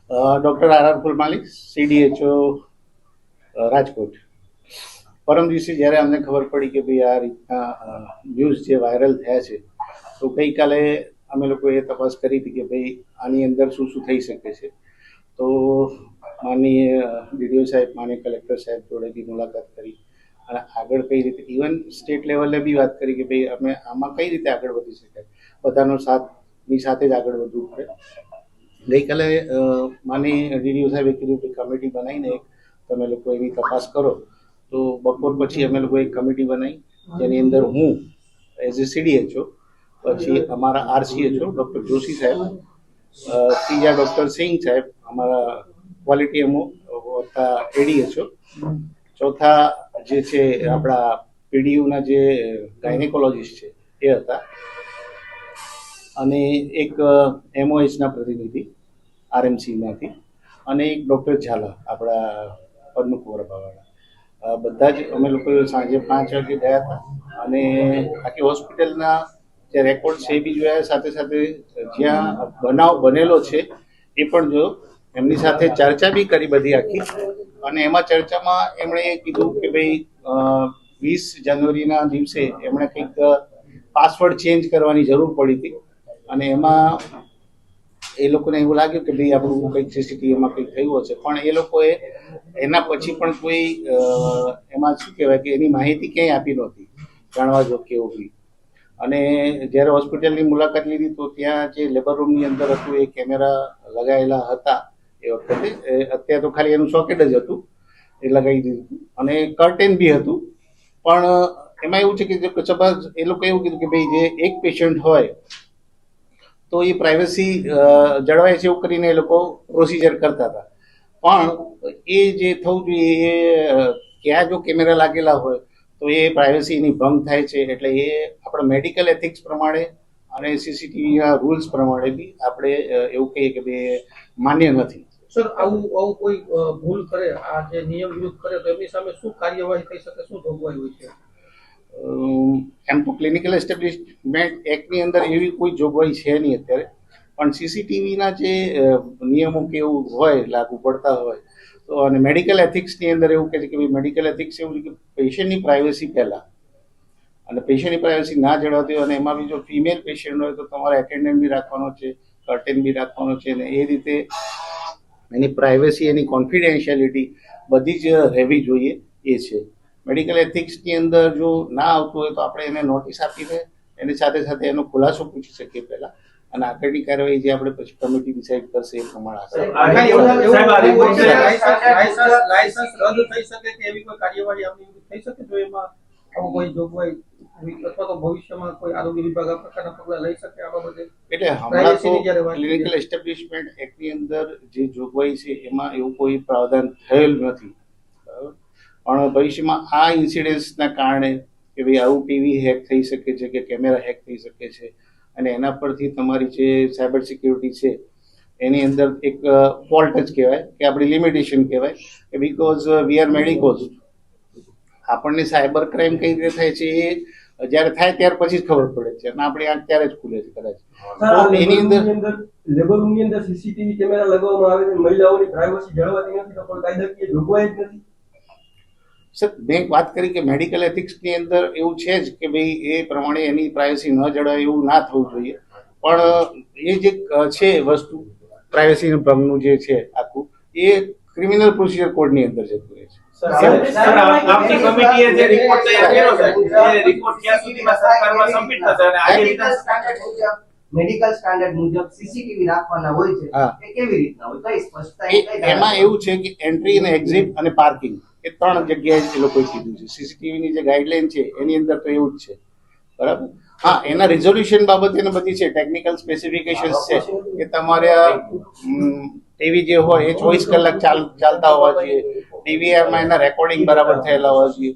Doctor R Phulmali, CDHO Rajkot. પરમ દિવસે જ્યારે અમને ખબર પડી કે ભાઈ આ રીતના ન્યૂઝ જે વાયરલ થયા છે, તો ગઈકાલે અમે લોકોએ તપાસ કરી હતી કે ભાઈ આની અંદર શું શું થઈ શકે છે. તો માનનીય DDO સાહેબ, માનનીય કલેક્ટર સાહેબ જોડે બી મુલાકાત કરી અને આગળ કઈ રીતે ઇવન સ્ટેટ લેવલે બી વાત કરી કે ભાઈ અમે આમાં કઈ રીતે આગળ વધી શકાય, બધાનો સાથની સાથે જ આગળ વધવું પડે. ગઈકાલે માનનીય DDO સાહેબે કીધું કે કમિટી બનાવીને એક તમે લોકો એની તપાસ કરો. તો બપોર પછી અમે લોકો એક કમિટી બનાવી, જેની અંદર હું એઝ એ CDHO, પછી અમારા RCHO ડૉક્ટર જોશી સાહેબ, ત્રીજા ડૉક્ટર સિંહ સાહેબ અમારા ક્વોલિટી એમઓ વત્તા ADHO, ચોથા જે છે આપણા PDUના જે ગાયનેકોલોજીસ્ટ છે એ હતા, અને એક MOHના પ્રતિનિધિ RMCમાંથી, અને એક ડૉક્ટર ઝાલા આપણા પદ્મકુંવરબાવાળા. બધા જ અમે લોકો સાંજે 5 વાગે ગયા હતા અને આખી હોસ્પિટલના જે રેકોર્ડ છે એ બી જોયા, સાથે સાથે જ્યાં બનાવ બનેલો છે એ પણ જોયો, એમની સાથે ચર્ચા બી કરી બધી આખી. અને એમાં ચર્ચામાં એમણે એ કીધું કે ભાઈ 20 જાન્યુઆરીના દિવસે એમણે કંઈક પાસવર્ડ ચેન્જ કરવાની જરૂર પડી હતી, અને એમાં એ લોકોને એવું લાગ્યું કે ભાઈ આપણું કંઈક CCTVમાં કંઈક થયું હશે, પણ એ લોકોએ એના પછી પણ કોઈ એમાં શું કહેવાય કે એની માહિતી ક્યાંય આપી નહોતી જાણવા જો કે એવું બી. અને જ્યારે હોસ્પિટલની મુલાકાત લીધી તો ત્યાં જે લેબર રૂમની અંદર હતું એ કેમેરા લગાવેલા હતા એ વખતે. અત્યારે તો ખાલી એનું સોકેટ જ હતું એ લગાવી દીધું, અને કર્ટેન બી હતું. પણ એમાં એવું છે કે સપોઝ એ લોકો એવું કીધું કે ભાઈ જે એક પેશન્ટ હોય તો એ પ્રાઇવસી જળવાય છે એવું કરીને એ લોકો પ્રોસિજર કરતા હતા. પણ એ જે થવું જોઈએ એ ક્યાં જો કેમેરા લાગેલા હોય તો એ પ્રાઇવસીની ભંગ થાય છે. એટલે એ આપણા મેડિકલ એથિક્સ પ્રમાણે અને CCTVના રૂલ્સ પ્રમાણે બી આપણે એવું કહીએ કે ભાઈ માન્ય નથી. સર, આવું કોઈ ભૂલ કરે, આ જે નિયમ વિરુદ્ધ કરે તો એમની સામે શું કાર્યવાહી થઈ શકે, શું જોગવાઈ હોય છે? એમ તો ક્લિનિકલ એસ્ટેબ્લિશમેન્ટ એક્ટની અંદર એવી કોઈ જોગવાઈ છે નહીં અત્યારે, પણ CCTVના જે નિયમો કે એવું હોય લાગુ પડતા હોય તો, અને મેડિકલ એથિક્સની અંદર એવું કહે છે કે ભાઈ મેડિકલ એથિક્સ એવું છે કે પેશન્ટની પ્રાઇવસી પહેલાં, અને પેશન્ટની પ્રાઇવસી ના જળવાતી હોય અને એમાં બી જો ફિમેલ પેશન્ટ હોય તો તમારે એટેન્ડન્ટ બી રાખવાનો છે, કર્ટેન બી રાખવાનો છે, અને એ રીતે એની પ્રાઇવસી, એની કોન્ફિડેન્શિયાલિટી બધી જ રહેવી જોઈએ એ છે. મેડિકલ એથિક્સની અંદર જો ના આવતું હોય તો આપણે એને નોટિસ આપીને એની સાથે સાથે એનો ખુલાસો પૂછી શકીએ પહેલાં, અને આગળની કાર્યવાહી જે આપણે પછી કમિટી ડિસાઇડ કરશે એ પ્રમાણે હશે. લાયસન્સ રદ થઈ શકે કે એવી કોઈ કાર્યવાહી આપણી થઈ શકે જો એમાં આવું કોઈ જોગવાઈ, અથવા તો ભવિષ્યમાં કોઈ આરોગ્ય વિભાગ આ પ્રકારના પગલાં લઈ શકે આ બાબતે? એટલે હમણાં તો ક્લિનિકલ એસ્ટેબ્લિશમેન્ટ એક્ટની અંદર જે જોગવાઈ છે એમાં એવું કોઈ પ્રાવધાન થયેલ નથી, બરાબર. પણ ભવિષ્યમાં આ ઇન્સિડન્સના કારણે કે ભાઈ આવું ટીવી હેક થઈ શકે છે કે કેમેરા હેક થઈ શકે છે, અને એના પરથી તમારી જે સાયબર સિક્યુરિટી છે એની અંદર એક ફોલ્ટ જ કહેવાય કે આપણી લિમિટેશન કહેવાય કે બીકોઝ વી આર મેડિકોઝ. આપણને સાયબર ક્રાઇમ કઈ રીતે થાય છે એ જ્યારે થાય ત્યાર પછી જ ખબર પડે છે, અને આપણી આંખ ત્યારે જ ખુલે છે કદાચ. તો એની અંદર લેબર રૂમની અંદર CCTV કેમેરા લગાવવામાં આવે છે, મહિલાઓની પ્રાઇવસી જળવાતી નથી, તો કોઈ કાયદાકીય જોગવાઈ જ નથી. સર, મેં વાત કરી કે મેડિકલ એથિક્સની અંદર એવું છે જ કે ભાઈ એ પ્રમાણે એની પ્રાઇવસી ન જળવાય એવું ના થવું જોઈએ, પણ એ જે છે વસ્તુ પ્રાઇવસીનું ભંગનું જે છે આખું એ ક્રિમિનલ પ્રોસિજર કોડની અંદર જતું રહે છે. આપની કમિટીએ જે રિપોર્ટ તૈયાર કર્યો છે એ રિપોર્ટ ક્યાં સુધીમાં સરકારમાં સબમિટ થશે અને આજે મેડિકલ સ્ટાન્ડર્ડ મુજબ CCTV રાખવાના હોય છે, એ કેવી રીતના હોય, કઈ સ્પષ્ટતા? એમાં એવું છે કે એન્ટ્રી અને એક્ઝિટ અને પાર્કિંગ એ 3 જગ્યાએ એ લોકોએ કીધું છે. CCTVની જે ગાઈડલાઈન છે એની અંદર તો એવું જ છે, બરાબર. હા, એના રિઝોલ્યુશન બાબતે એને બધી છે, ટેકનિકલ સ્પેસિફિકેશન્સ છે કે તમારે ટીવી જે હોય એ 24 કલાક ચાલતા હોવા જોઈએ, DVRમાં એના રેકોર્ડિંગ બરાબર થયેલા હોવા જોઈએ,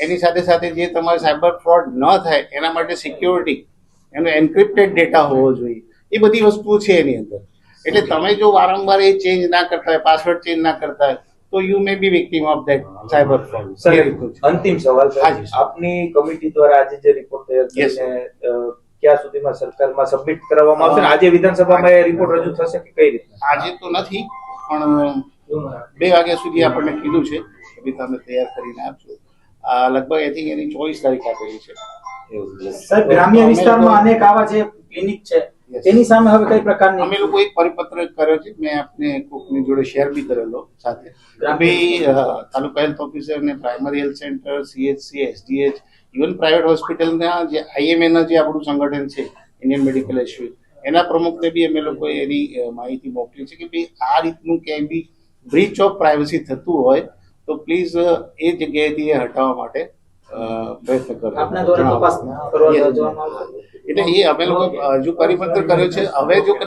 એની સાથે સાથે જે તમારે સાયબર ફ્રોડ ન થાય એના માટે સિક્યોરિટી, એનો એન્ક્રિપ્ટેડ ડેટા હોવો જોઈએ, એ બધી વસ્તુઓ છે એની અંદર. એટલે તમે જો વારંવાર એ ચેન્જ ના કરતા હોય, પાસવર્ડ ચેન્જ ના કરતા હોય તો you may be victim of that cyber fraud. અંતિમ સવાલ, આપની કમિટી દ્વારા આજે જે રિપોર્ટ તૈયાર કરીને ક્યાં સુધીમાં સરકારમાં સબમિટ કરવામાં આવશે? આજે વિધાનસભામાં એ રિપોર્ટ રજૂ થશે કે કઈ રીતે? આજે તો નથી, પણ 2 વાગ્યા સુધી આપણને કીધું છે કે ભાઈ તમે તૈયાર કરીને આપજો. લગભગ આઈ થિંક એની 24 તારીખ આપેલી છે. સાહેબ, ગ્રામ્ય વિસ્તારમાં અનેક આવા જે ક્લિનિક છે તેની સામે હવે કઈ પ્રકારની અમે લોકો એક પરિપત્ર કર્યો છે, મેં આપને કોકની જોડે શેર બી કરેલો સાથે. ભાઈ તાલુકા હેલ્થ ઓફિસર અને primary health centre, CHC, SDH, even private હોસ્પિટલના જે IMA ના જે આપણું સંગઠન છે ઇન્ડિયન મેડિકલ એસોસિએશન, એના પ્રમુખને બી અમે લોકો એની માહિતી મોકલી છે કે ભાઈ આ રીતનું ક્યાંય બી બ્રીચ ઓફ પ્રાઇવસી થતું હોય તો પ્લીઝ એ જગ્યાએથી એ હટાવવા માટે પ્રયત્ન કરો. આપના દ્વારા તપાસ કરવા જવામાં આવશે. એટલે એ અમે લોકો હજુ પરિપત્ર કર્યો છે. હવે જો